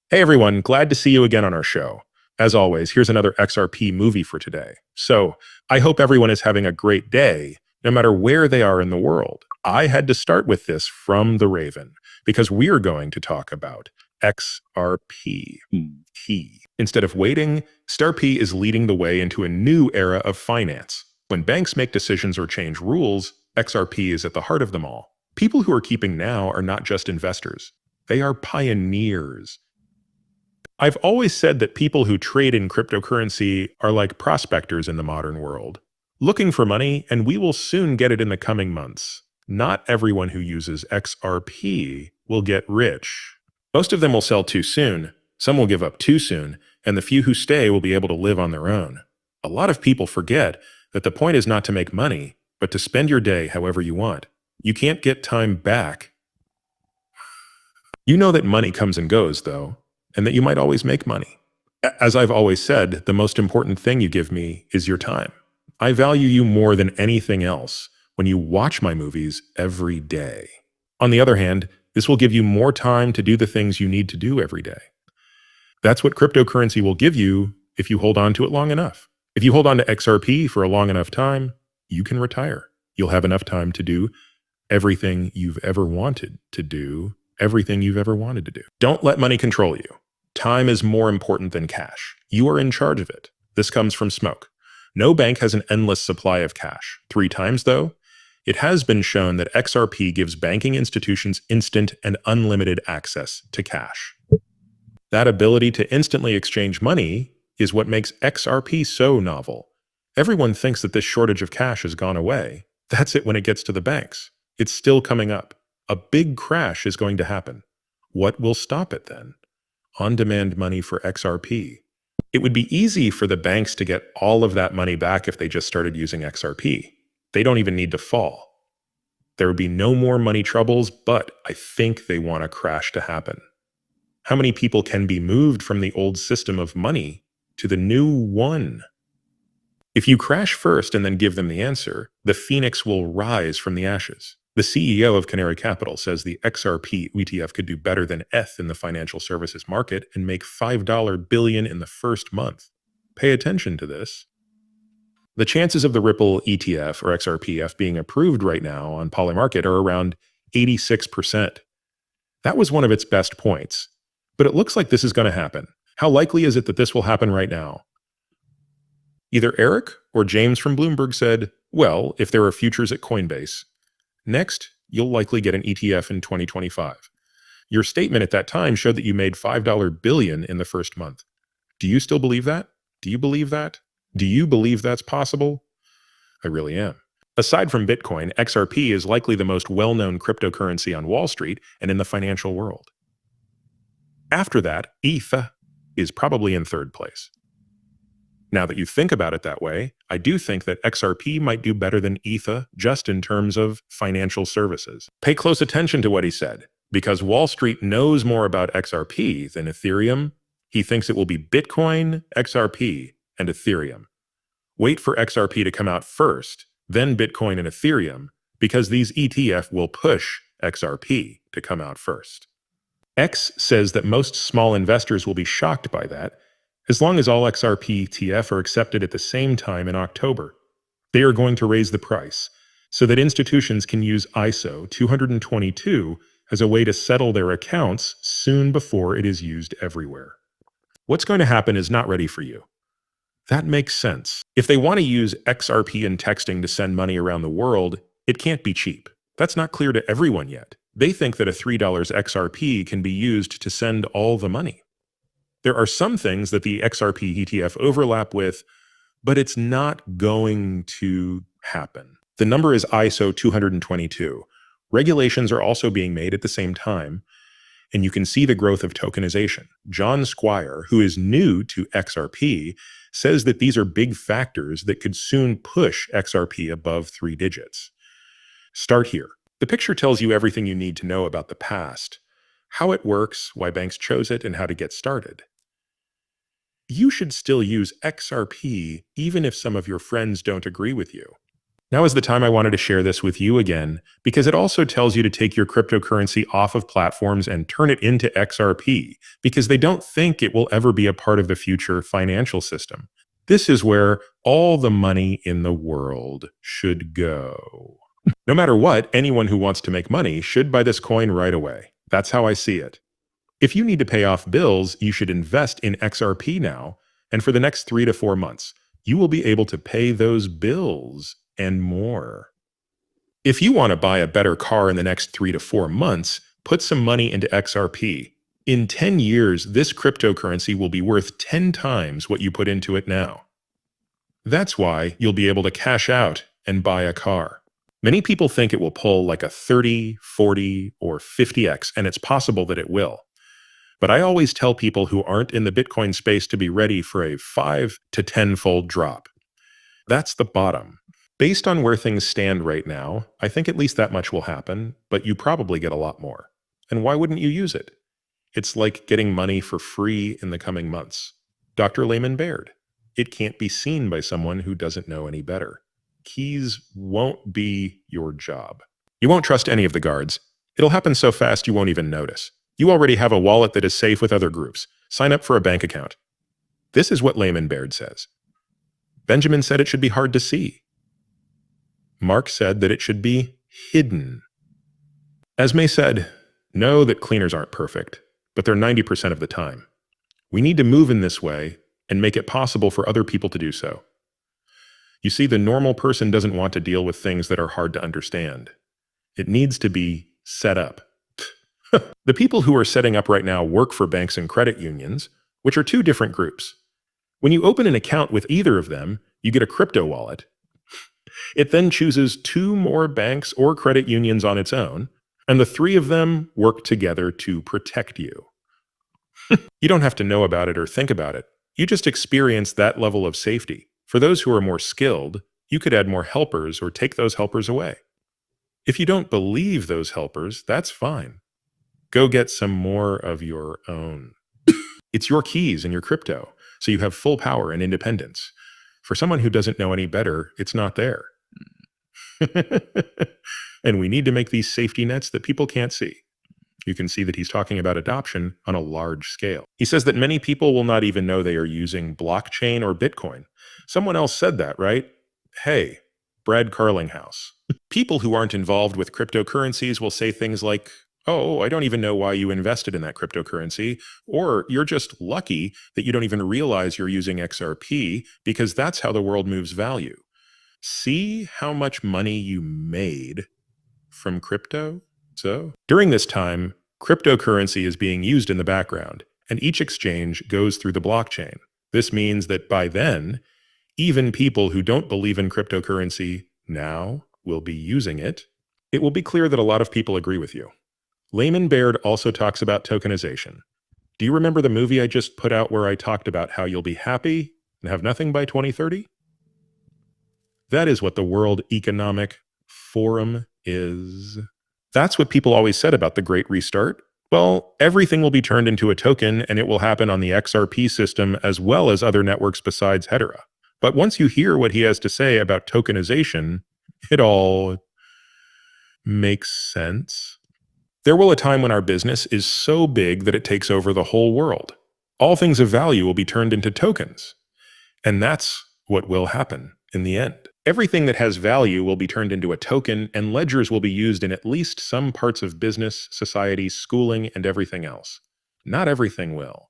Hey everyone, glad to see you again on our show. As always, here's another XRP movie for today. So, I hope everyone is having a great day, no matter where they are in the world. I had to start with this from the Raven, because we're going to talk about XRP. Instead of waiting, XRP is leading the way into a new era of finance. When banks make decisions or change rules, XRP is at the heart of them all. People who are keeping now are not just investors. They are pioneers. I've always said that people who trade in cryptocurrency are like prospectors in the modern world, looking for money, and we will soon get it in the coming months. Not everyone who uses XRP will get rich. Most of them will sell too soon, some will give up too soon, and the few who stay will be able to live on their own. A lot of people forget that the point is not to make money, but to spend your day however you want. You can't get time back. You know that money comes and goes, though, and that you might always make money. As I've always said, the most important thing you give me is your time. I value you more than anything else when you watch my movies every day. On the other hand, this will give you more time to do the things you need to do every day. That's what cryptocurrency will give you if you hold on to it long enough. If you hold on to XRP for a long enough time, you can retire. You'll have enough time to do everything you've ever wanted to do, everything you've ever wanted to do. Don't let money control you. Time is more important than cash. You are in charge of it. This comes from Smoke. No bank has an endless supply of cash. 3 times, though, it has been shown that XRP gives banking institutions instant and unlimited access to cash. That ability to instantly exchange money is what makes XRP so novel. Everyone thinks that this shortage of cash has gone away. That's it when it gets to the banks. It's still coming up. A big crash is going to happen. What will stop it then? On-demand money for XRP. It would be easy for the banks to get all of that money back if they just started using XRP. They don't even need to fall. There would be no more money troubles, but I think they want a crash to happen. How many people can be moved from the old system of money to the new one? If you crash first and then give them the answer, the phoenix will rise from the ashes. The CEO of Canary Capital says the XRP ETF could do better than ETH in the financial services market and make $5 billion in the first month. Pay attention to this. The chances of the Ripple ETF or XRPF being approved right now on Polymarket are around 86%. That was one of its best points. But it looks like this is going to happen. How likely is it that this will happen right now? Either Eric or James from Bloomberg said, well, if there are futures at Coinbase. Next, you'll likely get an ETF in 2025. Your statement at that time showed that you made $5 billion in the first month. Do you still believe that? Do you believe that? Do you believe that's possible? I really am. Aside from Bitcoin, XRP is likely the most well-known cryptocurrency on Wall Street and in the financial world. After that, ETH is probably in third place. Now that you think about it that way, I do think that XRP might do better than ETH just in terms of financial services. Pay close attention to what he said, because Wall Street knows more about XRP than Ethereum. He thinks it will be Bitcoin, XRP, and Ethereum. Wait for XRP to come out first, then Bitcoin and Ethereum, because these ETF will push XRP to come out first. X says that most small investors will be shocked by that, as long as all XRP ETF are accepted at the same time in October. They are going to raise the price so that institutions can use ISO 222 as a way to settle their accounts soon before it is used everywhere. What's going to happen is not ready for you. That makes sense. If they want to use XRP in texting to send money around the world, it can't be cheap. That's not clear to everyone yet. They think that a $3 XRP can be used to send all the money. There are some things that the XRP ETF overlap with, but it's not going to happen. The number is ISO 222. Regulations are also being made at the same time, and you can see the growth of tokenization. John Squire, who is new to XRP, says that these are big factors that could soon push XRP above 3 digits. Start here. The picture tells you everything you need to know about the past, how it works, why banks chose it, and how to get started. You should still use XRP even if some of your friends don't agree with you. Now is the time I wanted to share this with you again, because it also tells you to take your cryptocurrency off of platforms and turn it into XRP, because they don't think it will ever be a part of the future financial system. This is where all the money in the world should go. No matter what, anyone who wants to make money should buy this coin right away. That's how I see it. If you need to pay off bills, you should invest in XRP now, and for the next 3 to 4 months, you will be able to pay those bills and more. If you want to buy a better car in the next 3 to 4 months, put some money into XRP. In 10 years, this cryptocurrency will be worth 10 times what you put into it now. That's why you'll be able to cash out and buy a car. Many people think it will pull like a 30, 40, or 50x, and it's possible that it will. But I always tell people who aren't in the Bitcoin space to be ready for a 5 to 10-fold drop. That's the bottom. Based on where things stand right now, I think at least that much will happen, but you probably get a lot more. And why wouldn't you use it? It's like getting money for free in the coming months. Dr. Lehman Baird. It can't be seen by someone who doesn't know any better. Keys won't be your job. You won't trust any of the guards. It'll happen so fast you won't even notice. You already have a wallet that is safe with other groups. Sign up for a bank account. This is what Lehman Baird says. Benjamin said it should be hard to see. Mark said that it should be hidden. Esme said, know that cleaners aren't perfect, but they're 90% of the time. We need to move in this way and make it possible for other people to do so. You see, the normal person doesn't want to deal with things that are hard to understand. It needs to be set up. The people who are setting up right now work for banks and credit unions, which are two different groups. When you open an account with either of them, you get a crypto wallet. It then chooses 2 more banks or credit unions on its own, and the 3 of them work together to protect you. You don't have to know about it or think about it. You just experience that level of safety. For those who are more skilled, you could add more helpers or take those helpers away. If you don't believe those helpers, that's fine. Go get some more of your own. It's your keys and your crypto, so you have full power and independence. For someone who doesn't know any better, it's not there. And we need to make these safety nets that people can't see. You can see that he's talking about adoption on a large scale. He says that many people will not even know they are using blockchain or Bitcoin. Someone else said that, right? Hey, Brad Garlinghouse. People who aren't involved with cryptocurrencies will say things like, oh, I don't even know why you invested in that cryptocurrency, or you're just lucky that you don't even realize you're using XRP because that's how the world moves value. See how much money you made from crypto? So, during this time, cryptocurrency is being used in the background, and each exchange goes through the blockchain. This means that by then, even people who don't believe in cryptocurrency now will be using it. It will be clear that a lot of people agree with you. Lehman Baird also talks about tokenization. Do you remember the movie I just put out where I talked about how you'll be happy and have nothing by 2030? That is what the World Economic Forum is. That's what people always said about the Great Restart. Well, everything will be turned into a token, and it will happen on the XRP system as well as other networks besides Hedera. But once you hear what he has to say about tokenization, it all makes sense. There will a time when our business is so big that it takes over the whole world. All things of value will be turned into tokens. And that's what will happen in the end. Everything that has value will be turned into a token, and ledgers will be used in at least some parts of business, society, schooling, and everything else. Not everything will.